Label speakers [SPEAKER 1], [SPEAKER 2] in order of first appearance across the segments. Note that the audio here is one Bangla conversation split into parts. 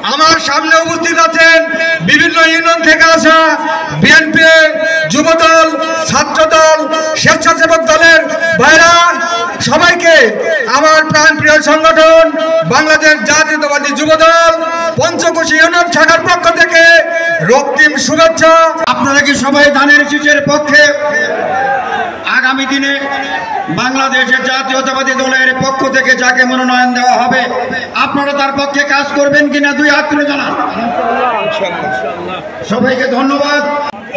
[SPEAKER 1] আমার সামনে উপস্থিত আছেন বিভিন্ন ইউনিয়ন থেকে আসা বিএনপি, যুবদল, ছাত্রদল, স্বেচ্ছাসেবক দলের ভাইরা, সবাইকে আমার প্রাণপ্রিয় সংগঠন বাংলাদেশ জাতীয়তাবাদী যুবদল পঞ্চকোশী ইউনিয়ন শাখার পক্ষ থেকে রক্তিম শুভেচ্ছা।
[SPEAKER 2] আপনারা কি সবাই ধানের শীষের পক্ষে? আগামী দিনে বাংলাদেশের জাতীয়তাবাদী দলের পক্ষ থেকে যাকে মনোনয়ন দেওয়া হবে আপনারা তার পক্ষে কাজ করবেন কিনা দুই হাত তুলে জানান। সবাইকে ধন্যবাদ।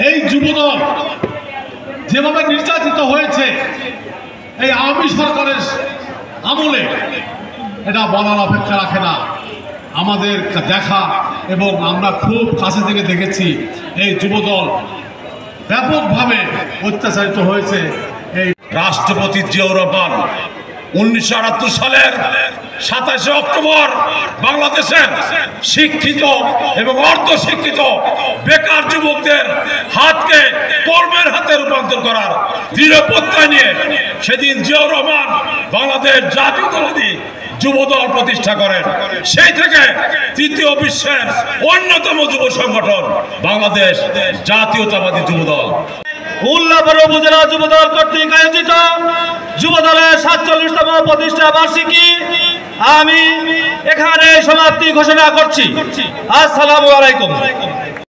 [SPEAKER 3] এই যুবদল যেভাবে নির্যাতিত হয়েছে এই আওয়ামী সরকারের আমলে, এটা বলার অপেক্ষা রাখে না। আমাদের দেখা এবং আমরা খুব কাছে থেকে দেখেছি এই যুবদল ব্যাপকভাবে অত্যাচারিত হয়েছে। এই
[SPEAKER 4] রাষ্ট্রপতি জিয়াউর রহমান 1978 সালের 27 অক্টোবর বাংলাদেশের শিক্ষিত এবং অর্ধশিক্ষিত বেকার যুবকদের হাতকে কর্মের হাতে রূপান্তর করার দৃঢ় প্রত্যয় নিয়ে সেদিন জিয়াউর রহমান বাংলাদেশ জাতীয়তাবাদী যুবদল প্রতিষ্ঠা করেন। সেই থেকে তৃতীয় বিশ্বের অন্যতম যুব সংগঠন বাংলাদেশ জাতীয়তাবাদী যুবদল।
[SPEAKER 5] উল্লাপাড়া উপজেলা যুবদল কর্তৃক আয়োজিত যুবদলের 47তম প্রতিষ্ঠা বার্ষিকী আমি এখানে সমাপ্তি ঘোষণা করছি। আসসালামু আলাইকুম।